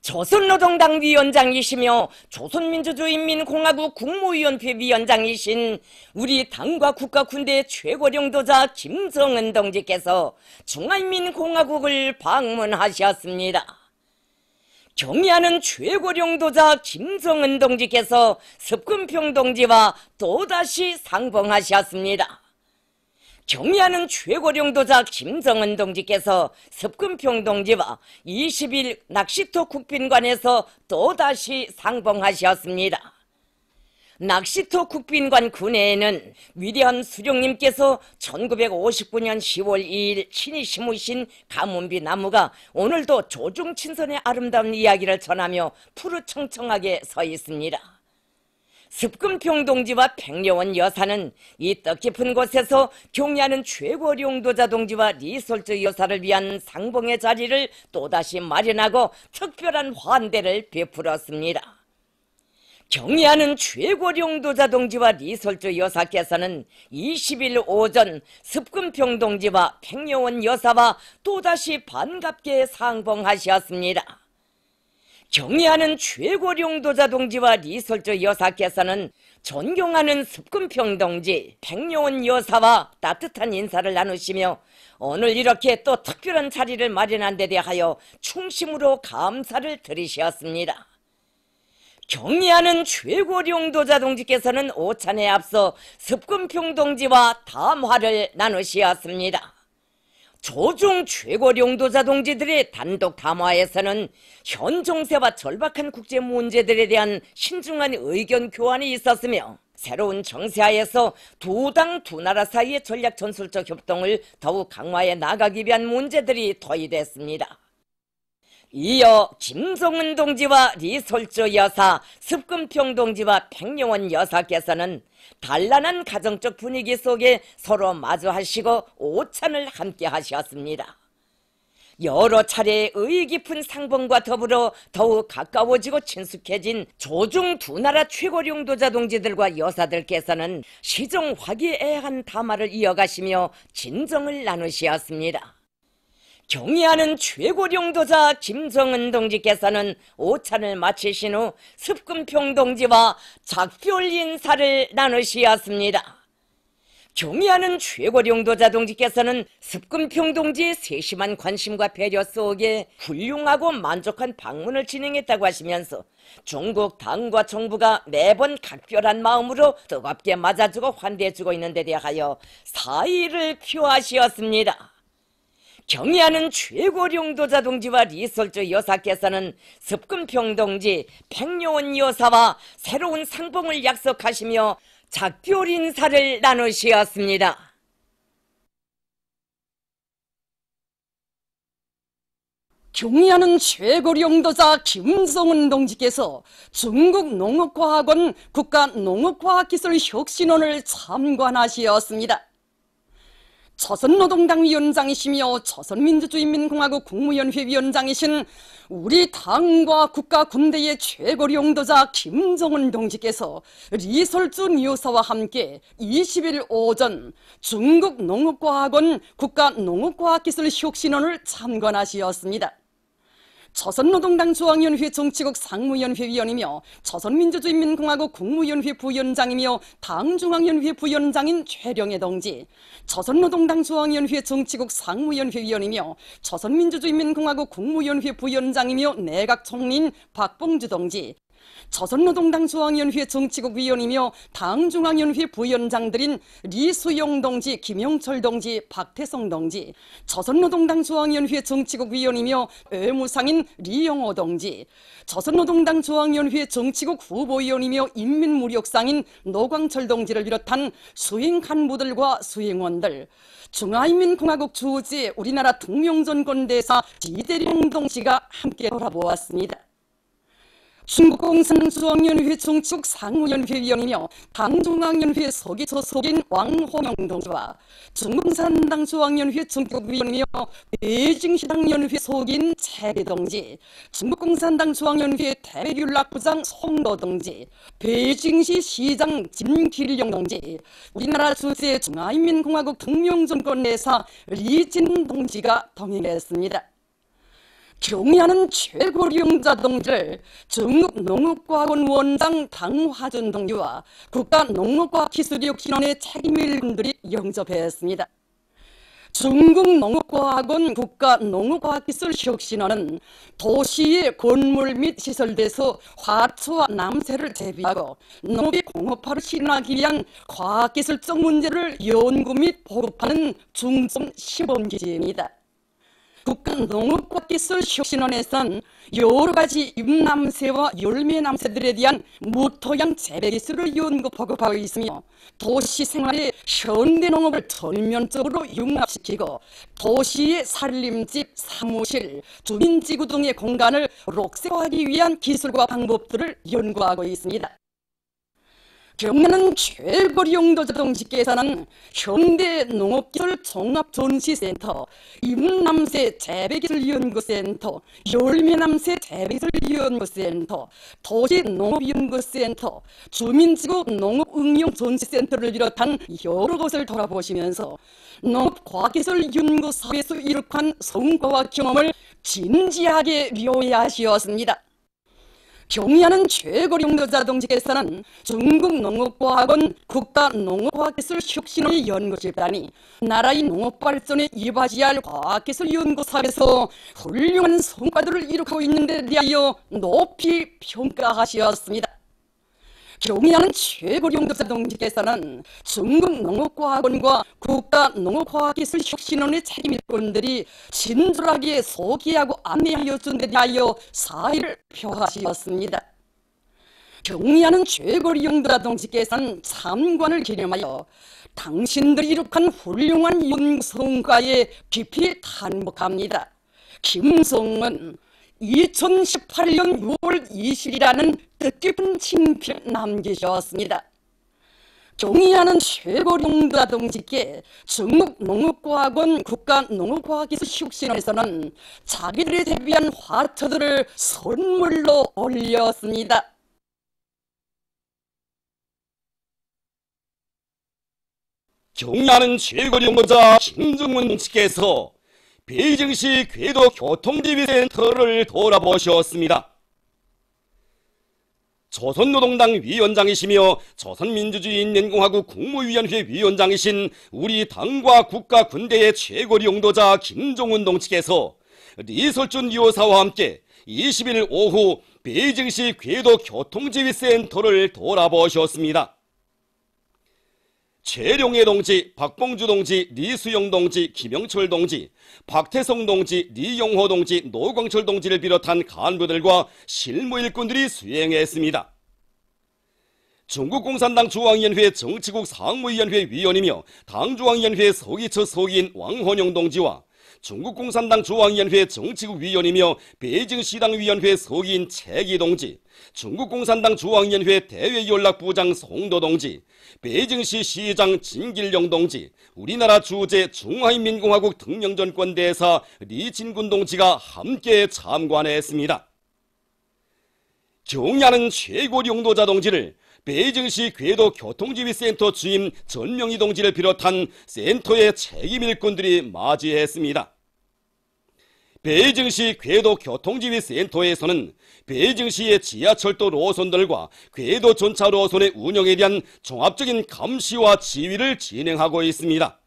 조선노동당 위원장이시며 조선민주주의인민공화국 국무위원회 위원장이신 우리 당과 국가 군대의 최고령도자 김정은 동지께서 중화인민공화국을 방문하셨습니다. 경의하는 최고령도자 김정은 동지께서 습근평 동지와 또다시 상봉하셨습니다. 경의하는 최고령도자 김정은 동지께서 습근평 동지와 20일 낚시터 국빈관에서 또다시 상봉하셨습니다. 낚시터 국빈관 군내에는 위대한 수령님께서 1959년 10월 2일 친히 심으신 가문비 나무가 오늘도 조중친선의 아름다운 이야기를 전하며 푸르청청하게 서 있습니다. 습근평 동지와 백려원 여사는 이 뜻깊은 곳에서 경의하는 최고령도자 동지와 리솔주 여사를 위한 상봉의 자리를 또다시 마련하고 특별한 환대를 베풀었습니다. 경의하는 최고령도자 동지와 리솔주 여사께서는 20일 오전 습근평 동지와 백려원 여사와 또다시 반갑게 상봉하셨습니다. 경의하는 최고령도자 동지와 리솔주 여사께서는 존경하는 습근평 동지, 백려원 여사와 따뜻한 인사를 나누시며 오늘 이렇게 또 특별한 자리를 마련한 데 대하여 충심으로 감사를 드리셨습니다. 경의하는 최고령도자 동지께서는 오찬에 앞서 습근평 동지와 담화를 나누셨습니다. 조중 최고령도자 동지들의 단독 담화에서는 현 정세와 절박한 국제 문제들에 대한 신중한 의견 교환이 있었으며 새로운 정세하에서 두 당 두 나라 사이의 전략 전술적 협동을 더욱 강화해 나가기 위한 문제들이 토의됐습니다. 이어 김정은 동지와 리솔주 여사, 습근평 동지와 백려원 여사께서는 단란한 가정적 분위기 속에 서로 마주하시고 오찬을 함께 하셨습니다. 여러 차례 의의 깊은 상봉과 더불어 더욱 가까워지고 친숙해진 조중 두 나라 최고령도자 동지들과 여사들께서는 시종 화기애애한 담화를 이어가시며 진정을 나누셨습니다. 경의하는 최고령도자 김정은 동지께서는 오찬을 마치신 후 습근평 동지와 작별 인사를 나누셨습니다. 경의하는 최고령도자 동지께서는 습근평 동지의 세심한 관심과 배려 속에 훌륭하고 만족한 방문을 진행했다고 하시면서 중국 당과 정부가 매번 각별한 마음으로 뜨겁게 맞아주고 환대해주고 있는 데 대하여 사의를 표하시었습니다. 경의하는 최고령도자 동지와 리솔주 여사께서는 습근평 동지, 백려원 여사와 새로운 상봉을 약속하시며 작별 인사를 나누셨습니다. 경의하는 최고령도자 김정은 동지께서 중국 농업과학원 국가농업과학기술혁신원을 참관하시었습니다. 조선노동당 위원장이시며 조선민주주의인민공화국 국무위원회 위원장이신 우리 당과 국가 군대의 최고령도자 김정은 동지께서 리솔주 여사와 함께 20일 오전 중국 농업과학원 국가농업과학기술혁신원을 참관하시었습니다. 조선노동당 중앙위원회 정치국 상무위원회 위원이며 조선민주주의인민공화국 국무위원회 부위원장이며 당중앙위원회 부위원장인 최령해 동지, 조선노동당 중앙위원회 정치국 상무위원회 위원이며 조선민주주의인민공화국 국무위원회 부위원장이며 내각총리인 박봉주 동지, 조선노동당 중앙위원회 정치국 위원이며 당중앙위원회 부위원장들인 리수용 동지, 김영철 동지, 박태성 동지, 조선노동당 중앙위원회 정치국 위원이며 외무상인 리영호 동지, 조선노동당 중앙위원회 정치국 후보위원이며 인민무력상인 노광철 동지를 비롯한 수행 간부들과 수행원들, 중화인민공화국 주재 우리나라 특명전권대사 지대령 동지가 함께 돌아보았습니다. 중국공산당중앙위원회 정치국 상무위원회 위원이며 당중앙위원회 서기처속인 왕홍영 동지와 중국공산당 중앙위원회 정치국 위원이며 베이징시당위원회 속인 최대 동지, 중국공산당 중앙위원회 대외연락부장 송도 동지, 베이징시 시장 김길영 동지, 우리나라 주재 중화인민공화국 특명전권대사 리진 동지가 동행했습니다. 경의하는 최고령자 동지를 전국농업과학원 원장 당화준 동지와 국가농업과학기술교육진흥원의 책임일분들이 영접했습니다. 중국농업과학원 국가농업과학기술혁신원은 도시의 건물 및 시설에서 화초와 남새를 재배하고 농업의 공업화를 실현하기 위한 과학기술적 문제를 연구 및 보급하는 중점 시범기지입니다. 국가농업과학기술혁신원에서는 여러 가지 잎남새와 열매남새들에 대한 무토양 재배기술을 연구 보급하고 있으며 도시 생활에 현대농업을 전면적으로 융합시키고 도시의 산림집, 사무실, 주민지구 등의 공간을 녹색화하기 위한 기술과 방법들을 연구하고 있습니다. 경남은 최고령도자 동지께서는 현대농업기술종합전시센터, 잎남새 재배기술연구센터, 열매남새 재배기술연구센터, 도시농업연구센터, 주민지구 농업응용전시센터를 비롯한 여러 곳을 돌아보시면서 농업과학기술연구사업에서 이룩한 성과와 경험을 진지하게 묘야하시었습니다. 경의하는 최고령도자 동지께서는 중국농업과학원 국가농업과학기술혁신원의 연구집단이 나라의 농업발전에 이바지할 과학기술연구사업에서 훌륭한 성과들을 이룩하고 있는 데 대하여 높이 평가하셨습니다. 경의하는 최고령도자 동지께서는 중국농업과학원과 국가농업과학기술혁신원의 책임일꾼들이 친절하게 소개하고 안내하여 준 데 대하여 사의를 표하셨습니다. 경의하는 최고령도자 동지께서는 참관을 기념하여 당신들이 이룩한 훌륭한 연구성과에 깊이 탄복합니다. 김성은 2018년 6월 20일이라는 뜻깊은 친필을 남기셨습니다. 경의하는 최고령도자 동지께 중국농업과학원 국가농업과학기술혁신원에서는 자기들이 대비한 화초들을 선물로 올렸습니다. 경의하는 최고령도자 김정은 동지께서 베이징시 궤도 교통지휘센터를 돌아보셨습니다. 조선노동당 위원장이시며 조선민주주의인민공화국 국무위원회 위원장이신 우리 당과 국가 군대의 최고령도자 김정은 동지께서 리설준 여사와 함께 20일 오후 베이징시 궤도 교통지휘센터를 돌아보셨습니다. 최룡해 동지, 박봉주 동지, 리수영 동지, 김영철 동지, 박태성 동지, 리용호 동지, 노광철 동지를 비롯한 간부들과 실무일꾼들이 수행했습니다. 중국공산당 중앙위원회 정치국 상무위원회 위원이며 당중앙위원회 서기처 서기인 왕헌영 동지와 중국공산당 중앙위원회 정치국 위원이며 베이징시당위원회 서기인 최기 동지, 중국공산당 중앙위원회 대외연락부장 송도 동지, 베이징시 시장 진길령 동지, 우리나라 주재 중화인민공화국 등령전권 대사 리진군 동지가 함께 참관했습니다. 경의하는 최고령도자 동지를 베이징시 궤도 교통지휘센터 주임 전명희 동지를 비롯한 센터의 책임일꾼들이 맞이했습니다. 베이징시 궤도 교통지휘센터에서는 베이징시의 지하철도 노선들과 궤도 전차 노선의 운영에 대한 종합적인 감시와 지휘를 진행하고 있습니다.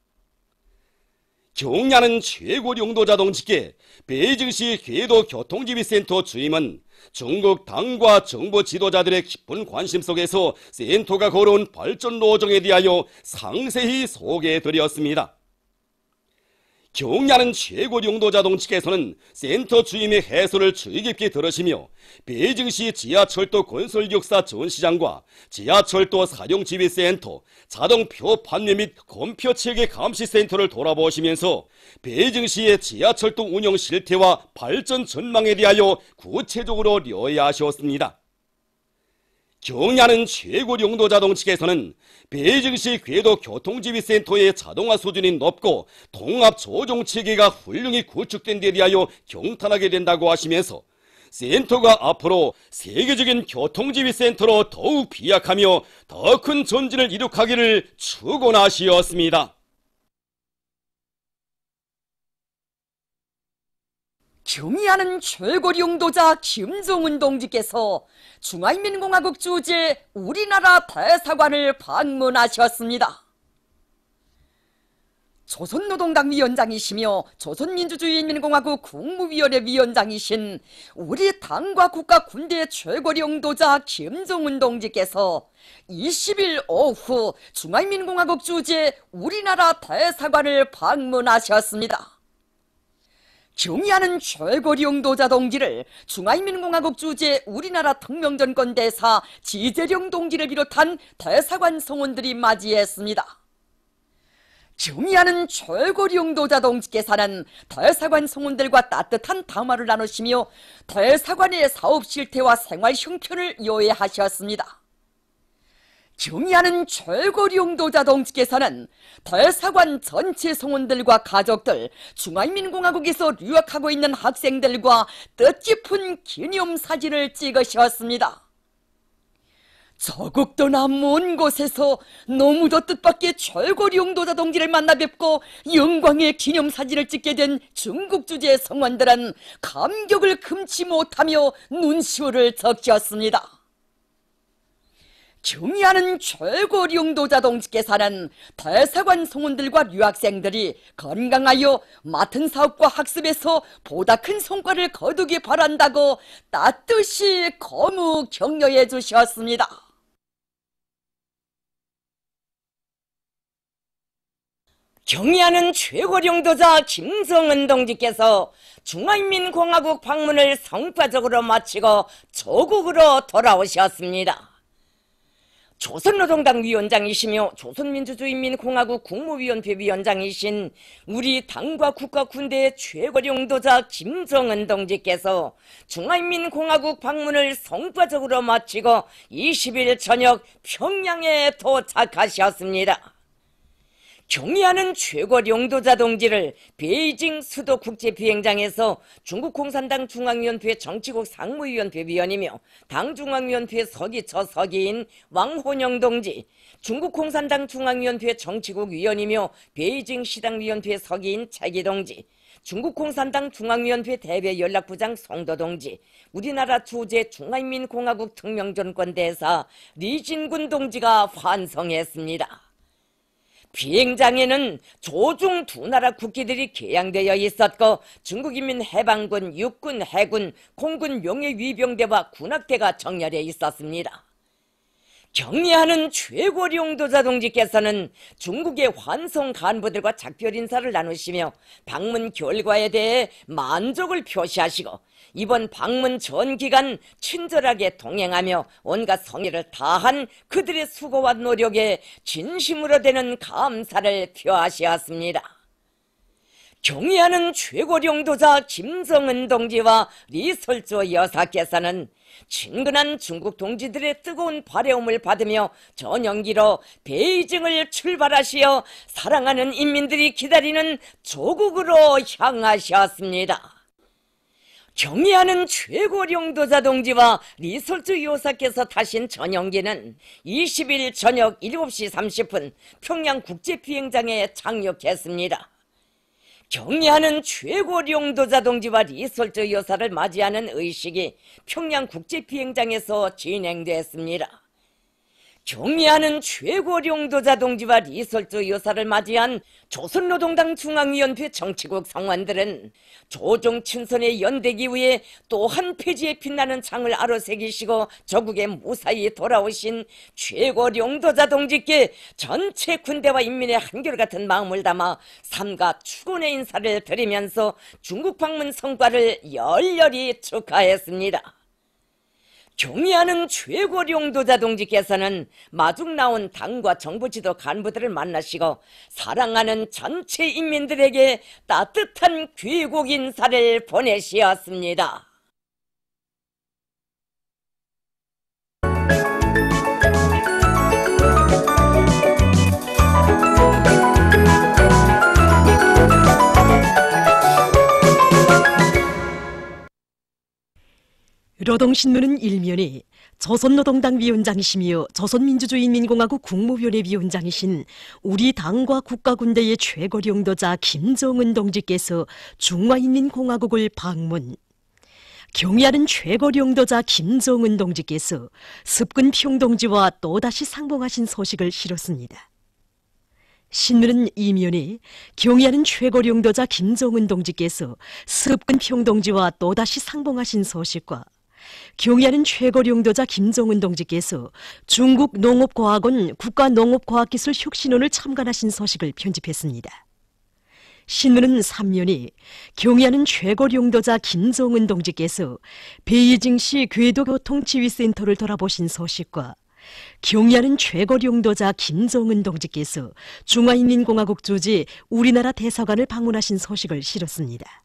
경의하는 최고령도자 동지께 베이징시 궤도 교통지휘센터 주임은 중국 당과 정부 지도자들의 깊은 관심 속에서 센터가 걸어온 발전 노정에 대하여 상세히 소개해드렸습니다. 경의하는 최고령도자 동지께서는 센터 주임의 해설을 주의 깊게 들으시며 베이징시 지하철도 건설 역사 전시장과 지하철도 사용지휘센터, 자동표 판매 및 검표 체계 감시센터를 돌아보시면서 베이징시의 지하철도 운영 실태와 발전 전망에 대하여 구체적으로 려야하셨습니다. 경의하는 최고령도자 동지께서는 베이징시 궤도 교통지휘센터의 자동화 수준이 높고 통합 조종 체계가 훌륭히 구축된 데 대하여 경탄하게 된다고 하시면서 센터가 앞으로 세계적인 교통지휘센터로 더욱 비약하며 더 큰 전진을 이룩하기를 축원하시었습니다. 경의하는 최고 용도자 김정은 동지께서 중화인민공화국 주재 우리나라 대사관을 방문하셨습니다. 조선노동당 위원장이시며 조선민주주의인민공화국 국무위원회 위원장이신 우리 당과 국가 군대 최고領導자 김정은 동지께서 20일 오후 중화인민공화국 주재 우리나라 대사관을 방문하셨습니다. 경의하는 최고領導자 동지를 중화인민공화국 주재 우리나라 특명전권 대사 지재령 동지를 비롯한 대사관 성원들이 맞이했습니다. 경의하는 최고領導자 동지께서는 대사관 성원들과 따뜻한 담화를 나누시며 대사관의 사업 실태와 생활 형편을 요해하셨습니다. 경의하는 최고領導자 동지께서는 대사관 전체 성원들과 가족들, 중화인민공화국에서 유학하고 있는 학생들과 뜻깊은 기념사진을 찍으셨습니다. 저국도 남먼 곳에서 너무도 뜻밖의 최고領導자 동지를 만나 뵙고 영광의 기념사진을 찍게 된 중국 주재 성원들은 감격을 금치 못하며 눈시울을 적셨습니다. 경의하는 최고領導자 동지께서는 대사관 성원들과 유학생들이 건강하여 맡은 사업과 학습에서 보다 큰 성과를 거두기 바란다고 따뜻이 거무 격려해 주셨습니다. 경의하는 최고領導자 김정은 동지께서 중화인민공화국 방문을 성과적으로 마치고 조국으로 돌아오셨습니다. 조선노동당 위원장이시며 조선민주주의인민공화국 국무위원회 위원장이신 우리 당과 국가 군대의 최고領導자 김정은 동지께서 중화인민공화국 방문을 성과적으로 마치고 20일 저녁 평양에 도착하셨습니다. 경의하는 최고領導자 동지를 베이징 수도 국제비행장에서 중국공산당 중앙위원회 정치국 상무위원회 위원이며 당중앙위원회 서기처 서기인 왕혼영 동지, 중국공산당 중앙위원회 정치국 위원이며 베이징 시당위원회 서기인 차기 동지, 중국공산당 중앙위원회 대외연락부장 송도 동지, 우리나라 주재 중화인민공화국 특명전권 대사 리진군 동지가 환송했습니다. 비행장에는 조중 두 나라 국기들이 개양되어 있었고 중국인민해방군, 육군, 해군, 공군 명예위병대와 군악대가 정렬해 있었습니다. 경의하는 최고領導자 동지께서는 중국의 환송 간부들과 작별 인사를 나누시며 방문 결과에 대해 만족을 표시하시고 이번 방문 전 기간 친절하게 동행하며 온갖 성의를 다한 그들의 수고와 노력에 진심으로 되는 감사를 표하시었습니다. 경의하는 최고領導자 김정은 동지와 리설조 여사께서는 친근한 중국 동지들의 뜨거운 발해움을 받으며 전용기로 베이징을 출발하시어 사랑하는 인민들이 기다리는 조국으로 향하셨습니다. 경의하는 최고領導자 동지와 리설주 여사께서 타신 전용기는 20일 저녁 7시 30분 평양국제비행장에 착륙했습니다. 경의하는 최고領導자 동지와 리설주 여사를 맞이하는 의식이 평양국제비행장에서 진행됐습니다. 경의하는 최고領導자 동지와 리설주 여사를 맞이한 조선노동당 중앙위원회 정치국 상원들은 조종 친선의 연대기 위해 또 한 폐지에 빛나는 창을 아로새기시고 조국에 무사히 돌아오신 최고領導자 동지께 전체 군대와 인민의 한결같은 마음을 담아 삼가 축원의 인사를 드리면서 중국 방문 성과를 열렬히 축하했습니다. 경의하는 최고領導자 동지께서는 마중 나온 당과 정부 지도 간부들을 만나시고 사랑하는 전체 인민들에게 따뜻한 귀국 인사를 보내시었습니다. 노동신문은 일면에 조선노동당 위원장이시며 조선민주주의인민공화국 국무위원회 위원장이신 우리 당과 국가군대의 최고령도자 김정은 동지께서 중화인민공화국을 방문. 경의하는 최고령도자 김정은 동지께서 습근 평동지와 또다시 상봉하신 소식을 실었습니다. 신문은 이면에 경의하는 최고령도자 김정은 동지께서 습근 평동지와 또다시 상봉하신 소식과 경의하는 최고령도자 김정은 동지께서 중국 농업과학원 국가농업과학기술혁신원을 참관하신 소식을 편집했습니다. 신문은 3면에 경의하는 최고령도자 김정은 동지께서 베이징시 궤도교통지휘센터를 돌아보신 소식과 경의하는 최고령도자 김정은 동지께서 중화인민공화국 주재 우리나라 대사관을 방문하신 소식을 실었습니다.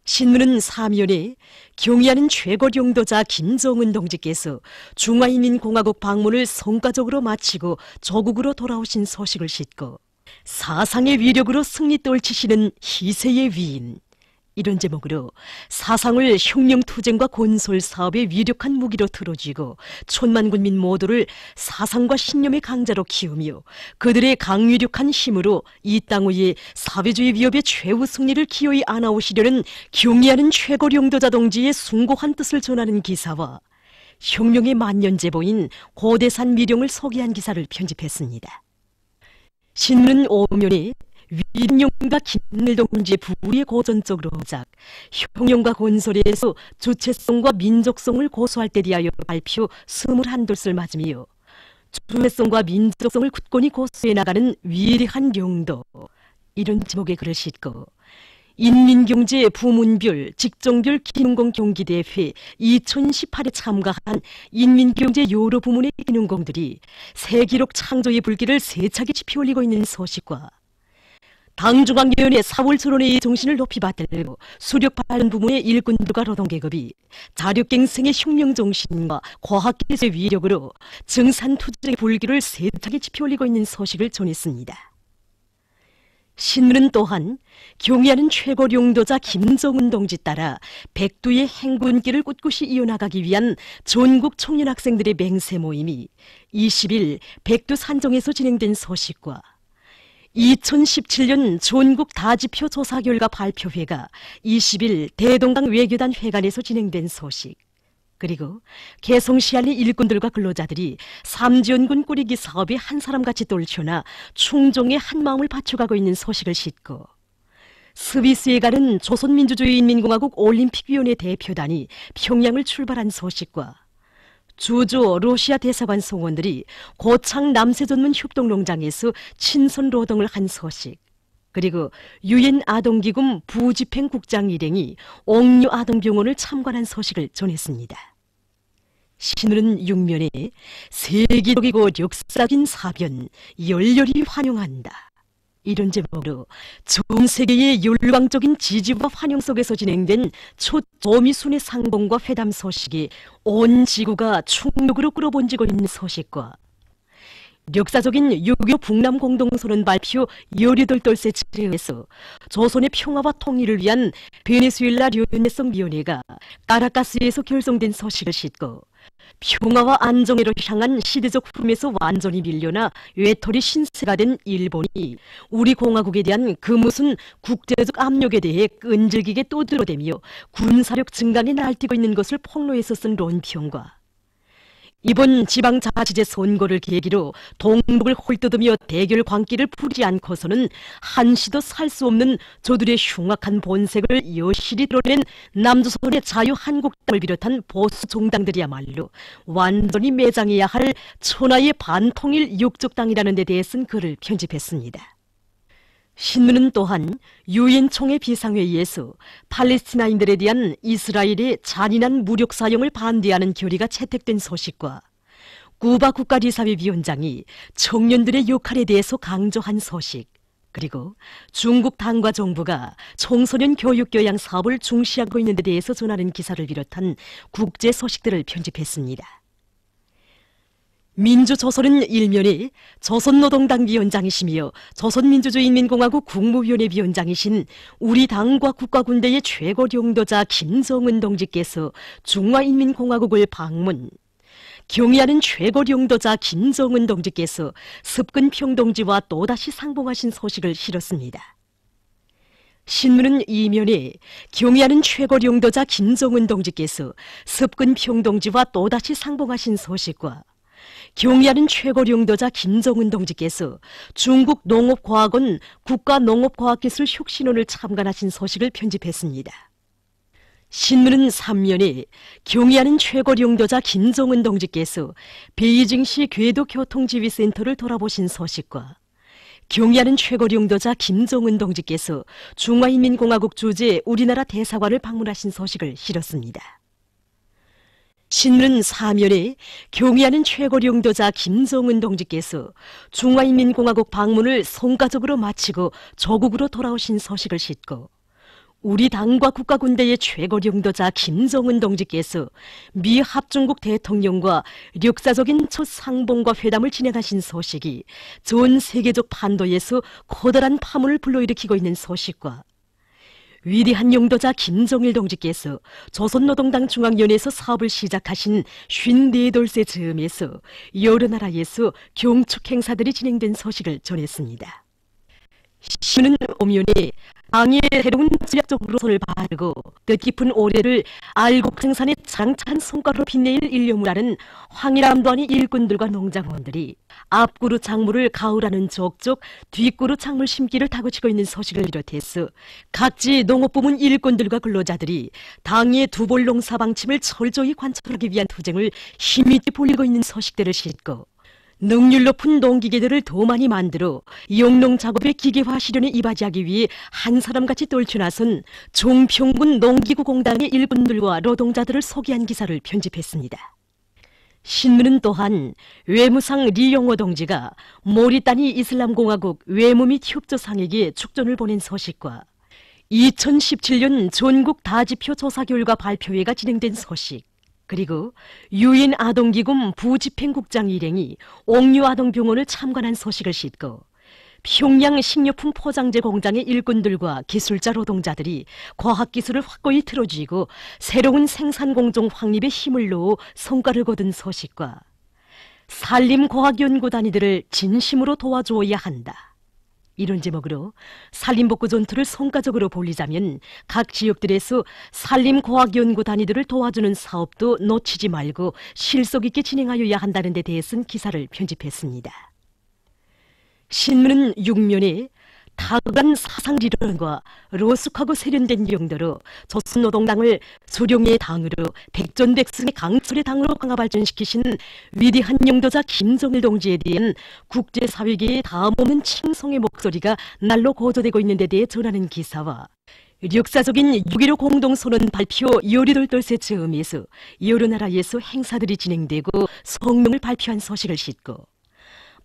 신문은 4면에 경의하는 최고령도자 김정은 동지께서 중화인민공화국 방문을 성과적으로 마치고 조국으로 돌아오신 소식을 싣고 사상의 위력으로 승리 떨치시는 희세의 위인, 이런 제목으로 사상을 혁명투쟁과 건설사업의 위력한 무기로 들어쥐고 천만군민 모두를 사상과 신념의 강자로 키우며 그들의 강위력한 힘으로 이 땅 위에 사회주의 위협의 최후 승리를 기어이 안아오시려는 경의하는 최고령도자 동지의 숭고한 뜻을 전하는 기사와 혁명의 만년제보인 고대산 미령을 소개한 기사를 편집했습니다. 신문은 5면에 위인용과 김일동지의 부의 고전적 로작, 혁명과 건설에서 주체성과 민족성을 고수할 때 대하여 발표 21돌을 맞으며 주체성과 민족성을 굳건히 고수해 나가는 위대한 용도, 이런 제목의 글을 싣고 인민경제 부문별 직종별 기능공 경기대회 2018에 참가한 인민경제 여러 부문의 기능공들이 세기록 창조의 불길을 세차게 지펴올리고 있는 소식과 당중앙위원회 4월 철원회의 정신을 높이 받들고 수력발전 부문의 일꾼들과 노동계급이 자력갱생의 혁명정신과 과학기술의 위력으로 증산투쟁의 불길을 세차게 지펴올리고 있는 소식을 전했습니다. 신문은 또한 경의하는 최고령도자 김정은 동지 따라 백두의 행군길을 꿋꿋이 이어나가기 위한 전국 청년학생들의 맹세 모임이 20일 백두 산정에서 진행된 소식과 2017년 전국 다지표 조사 결과 발표회가 20일 대동강 외교단 회관에서 진행된 소식, 그리고 개성시알리 일꾼들과 근로자들이 삼지연군 꾸리기 사업에 한 사람같이 떨쳐나 충정의 한마음을 바쳐가고 있는 소식을 싣고 스위스에 가는 조선민주주의인민공화국 올림픽위원회 대표단이 평양을 출발한 소식과 주조 러시아 대사관 성원들이 고창 남새전문 협동농장에서 친선 노동을 한 소식, 그리고 유엔 아동기금 부집행 국장 일행이 옥류 아동병원을 참관한 소식을 전했습니다. 신문은 6면에 세기적이고 역사적인 사변 열렬히 환영한다, 이런 제목으로 전 세계의 열광적인 지지와 환영 속에서 진행된 첫 조미순의 상봉과 회담 소식이 온 지구가 충격으로 끌어번지고 있는 소식과 역사적인 6.25 북남 공동선언 발표 18돌째 치레에서 조선의 평화와 통일을 위한 베네수엘라 르네상위원회가 카라카스에서 결성된 소식을 싣고 평화와 안정회로 향한 시대적 흐름에서 완전히 밀려나 외톨이 신세가 된 일본이 우리 공화국에 대한 그 무슨 국제적 압력에 대해 끈질기게 떠들어대며 군사력 증강에 날뛰고 있는 것을 폭로해서 쓴論평과 이번 지방자치제 선거를 계기로 동북을 홀뜯으며 대결 광기를 부리지 않고서는 한시도 살 수 없는 저들의 흉악한 본색을 여실히 드러낸 남조선의 자유한국당을 비롯한 보수 정당들이야말로 완전히 매장해야 할 천하의 반통일 역적당이라는 데 대해 쓴 글을 편집했습니다. 신문은 또한 유엔 총회 비상회의에서 팔레스티나인들에 대한 이스라엘의 잔인한 무력 사용을 반대하는 결의가 채택된 소식과 쿠바 국가리사회 위원장이 청년들의 역할에 대해서 강조한 소식, 그리고 중국 당과 정부가 청소년 교육 교양 사업을 중시하고 있는 데 대해서 전하는 기사를 비롯한 국제 소식들을 편집했습니다. 민주조선은 일면에 조선노동당 위원장이시며 조선민주주의인민공화국 국무위원회 위원장이신 우리 당과 국가군대의 최고領導자 김정은 동지께서 중화인민공화국을 방문, 경의하는 최고領導자 김정은 동지께서 습근평동지와 또다시 상봉하신 소식을 실었습니다. 신문은 이면에 경의하는 최고領導자 김정은 동지께서 습근평동지와 또다시 상봉하신 소식과 경의하는 최고領導자 김정은 동지께서 중국 농업과학원 국가농업과학기술 혁신원을 참관하신 소식을 편집했습니다. 신문은 3면에 경의하는 최고領導자 김정은 동지께서 베이징시 궤도교통지휘센터를 돌아보신 소식과 경의하는 최고領導자 김정은 동지께서 중화인민공화국 주재 우리나라 대사관을 방문하신 소식을 실었습니다. 신문은 4면에 경의하는 최고領導자 김정은 동지께서 중화인민공화국 방문을 성과적으로 마치고 조국으로 돌아오신 소식을 싣고 우리 당과 국가군대의 최고領導자 김정은 동지께서 미 합중국 대통령과 역사적인 첫 상봉과 회담을 진행하신 소식이 전 세계적 판도에서 커다란 파문을 불러일으키고 있는 소식과 위대한 용도자 김정일 동지께서 조선노동당 중앙위원회에서 사업을 시작하신 54돌째 즈음에서 여러 나라에서 경축 행사들이 진행된 소식을 전했습니다. 신문은 오면에 당의 새로운 전략적 노선을 바르고 뜻깊은 올해를 알곡 생산의 장차한 성과로 빛내일 일념을 황일암도안의 일꾼들과 농장원들이 앞구루 작물을 가을하는 족족 뒷구루 작물 심기를 다그치고 있는 소식을 비롯해서 각지 농업부문 일꾼들과 근로자들이 당의 두볼농사 방침을 철저히 관철하기 위한 투쟁을 힘있게 벌이고 있는 소식들을 싣고 능률 높은 농기계들을 더 많이 만들어 영농 작업의 기계화 실현에 이바지하기 위해 한 사람같이 떨쳐나선 종평군 농기구 공단의 일꾼들과 노동자들을 소개한 기사를 편집했습니다. 신문은 또한 외무상 리용호 동지가 모리타니 이슬람공화국 외무 및 협조상에게 축전을 보낸 소식과 2017년 전국 다지표 조사 결과 발표회가 진행된 소식, 그리고 유엔 아동기금 부집행국장 일행이 옥류 아동병원을 참관한 소식을 싣고 평양 식료품 포장재 공장의 일꾼들과 기술자 노동자들이 과학기술을 확고히 틀어쥐고 새로운 생산공정 확립에 힘을 넣어 성과를 거둔 소식과 산림과학연구단위들을 진심으로 도와주어야 한다. 이런 제목으로 산림복구 전투를 성과적으로 벌이자면 각 지역들에서 산림과학연구 단위들을 도와주는 사업도 놓치지 말고 실속 있게 진행하여야 한다는 데 대해서는 기사를 편집했습니다. 신문은 6면에 타국한 사상지론과 로숙하고 세련된 용도로 조선노동당을 수령의 당으로 백전백승의 강철의 당으로 강화 발전시키신 위대한 용도자 김정일 동지에 대한 국제사회계의 다음없는 칭송의 목소리가 날로 고조되고 있는 데 대해 전하는 기사와 역사적인 6.15 공동선언 발표 18돌째 즈음에서 여러 나라에서 행사들이 진행되고 성명을 발표한 소식을 싣고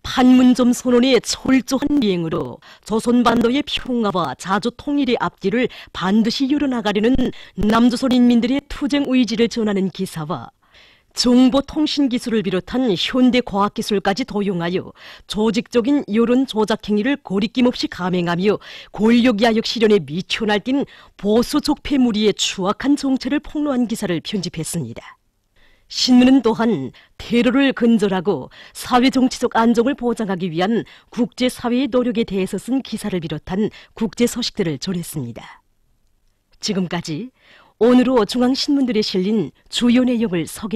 판문점 선언의 철저한 이행으로 조선반도의 평화와 자주 통일의 앞길을 반드시 열어나가려는 남조선 인민들의 투쟁 의지를 전하는 기사와 정보통신기술을 비롯한 현대과학기술까지 도용하여 조직적인 여론 조작 행위를 거리낌 없이 감행하며 권력야역 실현에 미쳐 날뛴 보수 적폐 무리의 추악한 정체를 폭로한 기사를 편집했습니다. 신문은 또한 테러를 근절하고 사회정치적 안정을 보장하기 위한 국제사회의 노력에 대해서 쓴 기사를 비롯한 국제 소식들을 전했습니다. 지금까지 오늘로 중앙신문들에 실린 주요 내용을 소개했습니다.